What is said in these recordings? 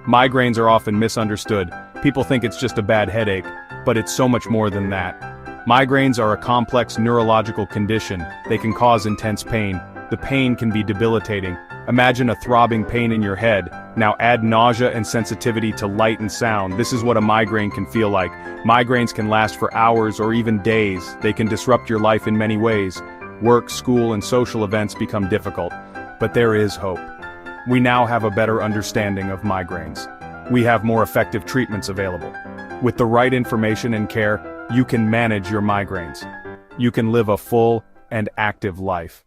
Migraines are often misunderstood. People think it's just a bad headache, but it's so much more than that. Migraines are a complex neurological condition. They can cause intense pain. The pain can be debilitating. Imagine a throbbing pain in your head. Now add nausea and sensitivity to light and sound. This is what a migraine can feel like. Migraines can last for hours or even days. They can disrupt your life in many ways. Work, school, and social events become difficult. But there is hope. We now have a better understanding of migraines. We have more effective treatments available. With the right information and care, you can manage your migraines. You can live a full and active life.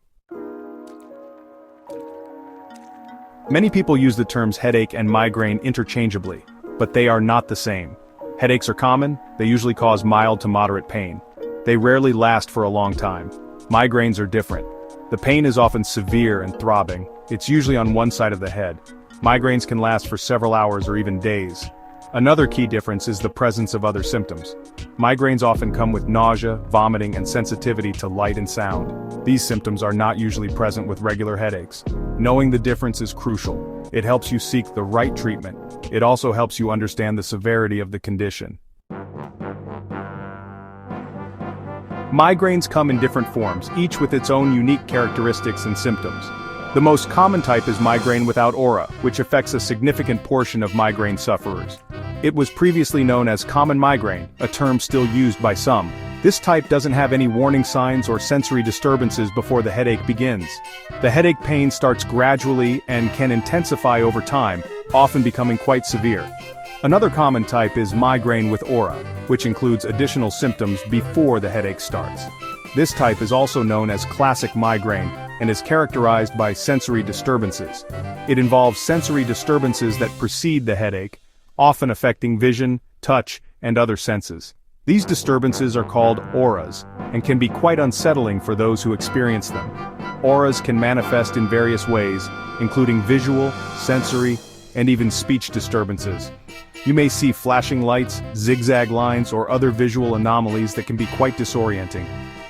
Many people use the terms headache and migraine interchangeably, but they are not the same. Headaches are common. They usually cause mild to moderate pain. They rarely last for a long time. Migraines are different. The pain is often severe and throbbing. It's usually on one side of the head. Migraines can last for several hours or even days. Another key difference is the presence of other symptoms. Migraines often come with nausea, vomiting, and sensitivity to light and sound. These symptoms are not usually present with regular headaches. Knowing the difference is crucial. It helps you seek the right treatment. It also helps you understand the severity of the condition. Migraines come in different forms, each with its own unique characteristics and symptoms. The most common type is migraine without aura, which affects a significant portion of migraine sufferers. It was previously known as common migraine, a term still used by some. This type doesn't have any warning signs or sensory disturbances before the headache begins. The headache pain starts gradually and can intensify over time, often becoming quite severe. Another common type is migraine with aura, which includes additional symptoms before the headache starts. This type is also known as classic migraine and is characterized by sensory disturbances. It involves sensory disturbances that precede the headache, often affecting vision, touch, and other senses. These disturbances are called auras and can be quite unsettling for those who experience them. Auras can manifest in various ways, including visual, sensory, and even speech disturbances. You may see flashing lights, zigzag lines, or other visual anomalies that can be quite disorienting.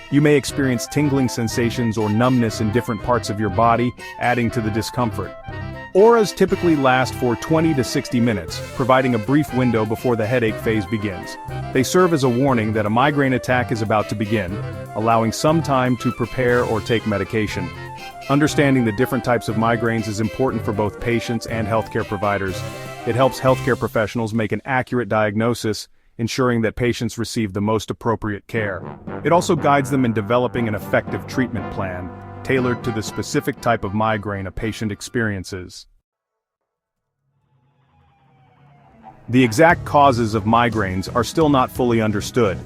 You may experience tingling sensations or numbness in different parts of your body, adding to the discomfort. Auras typically last for 20 to 60 minutes, providing a brief window before the headache phase begins. They serve as a warning that a migraine attack is about to begin, allowing some time to prepare or take medication. Understanding the different types of migraines is important for both patients and healthcare providers. It helps healthcare professionals make an accurate diagnosis, ensuring that patients receive the most appropriate care. It also guides them in developing an effective treatment plan, tailored to the specific type of migraine a patient experiences. The exact causes of migraines are still not fully understood.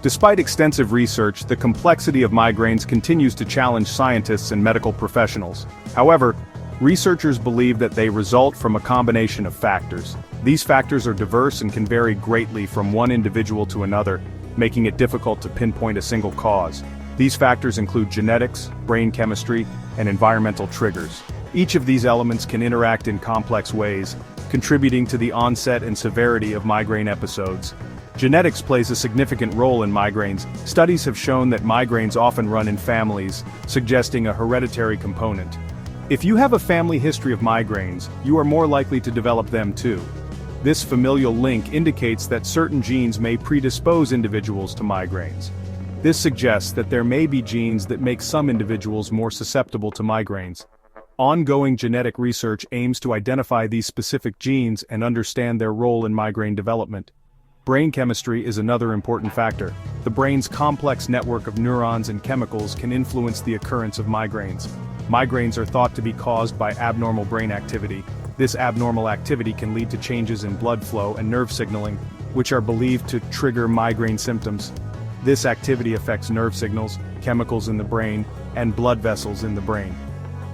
Despite extensive research, the complexity of migraines continues to challenge scientists and medical professionals. However, researchers believe that they result from a combination of factors. These factors are diverse and can vary greatly from one individual to another, making it difficult to pinpoint a single cause. These factors include genetics, brain chemistry, and environmental triggers. Each of these elements can interact in complex ways, contributing to the onset and severity of migraine episodes. Genetics plays a significant role in migraines. Studies have shown that migraines often run in families, suggesting a hereditary component. If you have a family history of migraines, you are more likely to develop them too. This familial link indicates that certain genes may predispose individuals to migraines. This suggests that there may be genes that make some individuals more susceptible to migraines. Ongoing genetic research aims to identify these specific genes and understand their role in migraine development. Brain chemistry is another important factor. The brain's complex network of neurons and chemicals can influence the occurrence of migraines. Migraines are thought to be caused by abnormal brain activity. This abnormal activity can lead to changes in blood flow and nerve signaling, which are believed to trigger migraine symptoms. This activity affects nerve signals, chemicals in the brain, and blood vessels in the brain.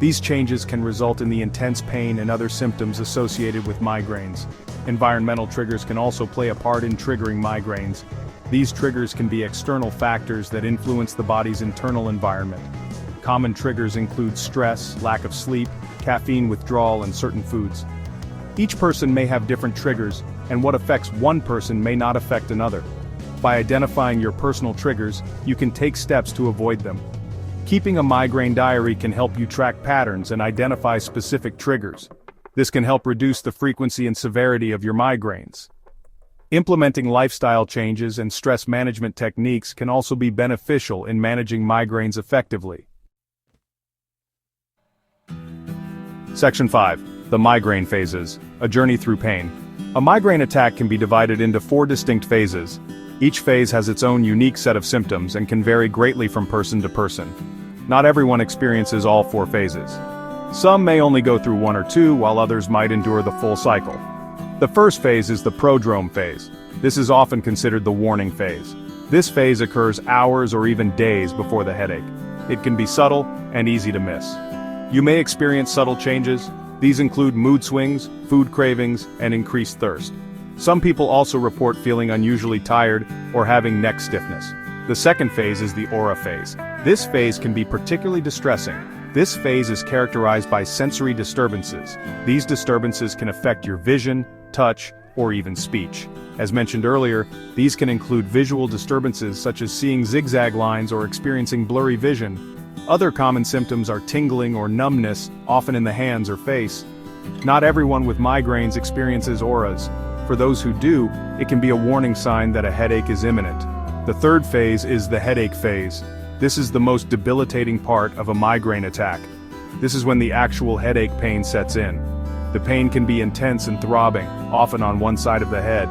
These changes can result in the intense pain and other symptoms associated with migraines. Environmental triggers can also play a part in triggering migraines. These triggers can be external factors that influence the body's internal environment. Common triggers include stress, lack of sleep, caffeine withdrawal, and certain foods. Each person may have different triggers, and what affects one person may not affect another. By identifying your personal triggers, you can take steps to avoid them. Keeping a migraine diary can help you track patterns and identify specific triggers. This can help reduce the frequency and severity of your migraines. Implementing lifestyle changes and stress management techniques can also be beneficial in managing migraines effectively. Section 5. The migraine phases, a journey through pain. A migraine attack can be divided into 4 distinct phases. Each phase has its own unique set of symptoms and can vary greatly from person to person. Not everyone experiences all 4 phases. Some may only go through 1 or 2, while others might endure the full cycle. The first phase is the prodrome phase. This is often considered the warning phase. This phase occurs hours or even days before the headache. It can be subtle and easy to miss. You may experience subtle changes. These include mood swings, food cravings, and increased thirst. Some people also report feeling unusually tired or having neck stiffness. The second phase is the aura phase. This phase can be particularly distressing. This phase is characterized by sensory disturbances. These disturbances can affect your vision, touch, or even speech. As mentioned earlier, these can include visual disturbances such as seeing zigzag lines or experiencing blurry vision. Other common symptoms are tingling or numbness, often in the hands or face. Not everyone with migraines experiences auras. For those who do, it can be a warning sign that a headache is imminent. The third phase is the headache phase. This is the most debilitating part of a migraine attack. This is when the actual headache pain sets in. The pain can be intense and throbbing, often on one side of the head.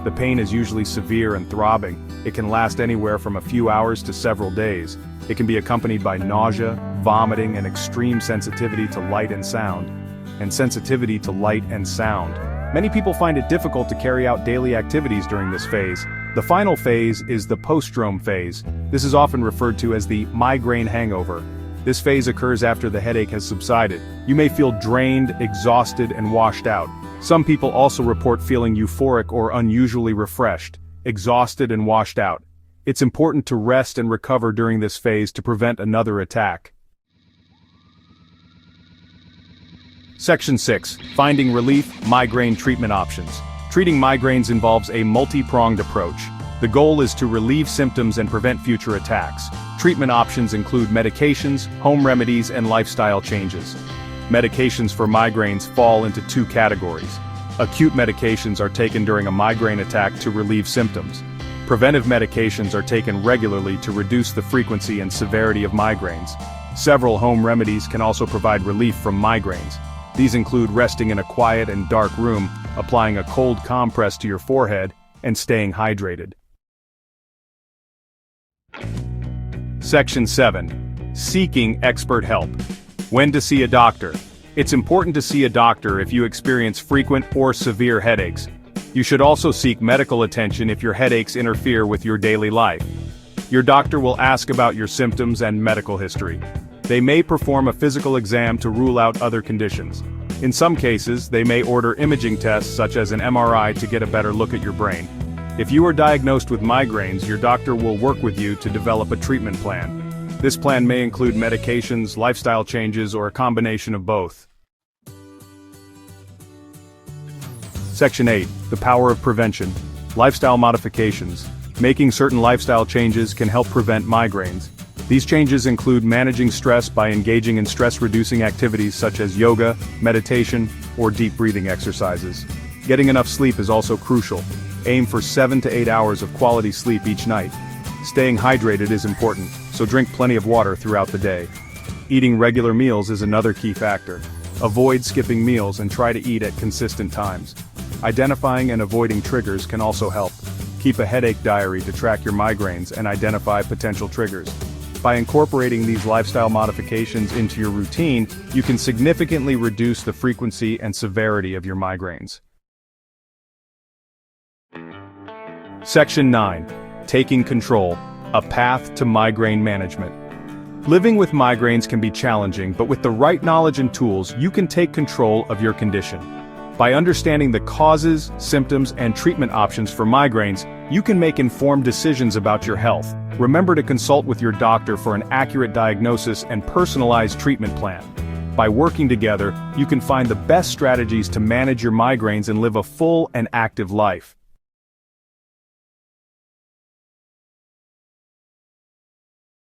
The pain is usually severe and throbbing. It can last anywhere from a few hours to several days. It can be accompanied by nausea, vomiting, and extreme sensitivity to light and sound. Many people find it difficult to carry out daily activities during this phase. The final phase is the postdrome phase. This is often referred to as the migraine hangover. This phase occurs after the headache has subsided. You may feel drained, exhausted, and washed out. Some people also report feeling euphoric or unusually refreshed, exhausted and washed out. It's important to rest and recover during this phase to prevent another attack. Section 6. Finding relief, migraine treatment options. Treating migraines involves a multi-pronged approach. The goal is to relieve symptoms and prevent future attacks. Treatment options include medications, home remedies, and lifestyle changes. Medications for migraines fall into 2 categories. Acute medications are taken during a migraine attack to relieve symptoms. Preventive medications are taken regularly to reduce the frequency and severity of migraines. Several home remedies can also provide relief from migraines. These include resting in a quiet and dark room, applying a cold compress to your forehead, and staying hydrated. Section 7. Seeking expert help. When to see a doctor. It's important to see a doctor if you experience frequent or severe headaches. You should also seek medical attention if your headaches interfere with your daily life. Your doctor will ask about your symptoms and medical history. They may perform a physical exam to rule out other conditions. In some cases, they may order imaging tests such as an MRI to get a better look at your brain. If you are diagnosed with migraines, your doctor will work with you to develop a treatment plan. This plan may include medications, lifestyle changes, or a combination of both. Section 8. The power of prevention. Lifestyle modifications. Making certain lifestyle changes can help prevent migraines. These changes include managing stress by engaging in stress-reducing activities such as yoga, meditation, or deep breathing exercises. Getting enough sleep is also crucial. Aim for 7 to 8 hours of quality sleep each night. Staying hydrated is important, so drink plenty of water throughout the day. Eating regular meals is another key factor. Avoid skipping meals and try to eat at consistent times. Identifying and avoiding triggers can also help. Keep a headache diary to track your migraines and identify potential triggers. By incorporating these lifestyle modifications into your routine, you can significantly reduce the frequency and severity of your migraines. Section 9. Taking control. A path to migraine management. Living with migraines can be challenging, but with the right knowledge and tools, you can take control of your condition. By understanding the causes, symptoms, and treatment options for migraines, you can make informed decisions about your health. Remember to consult with your doctor for an accurate diagnosis and personalized treatment plan. By working together, you can find the best strategies to manage your migraines and live a full and active life.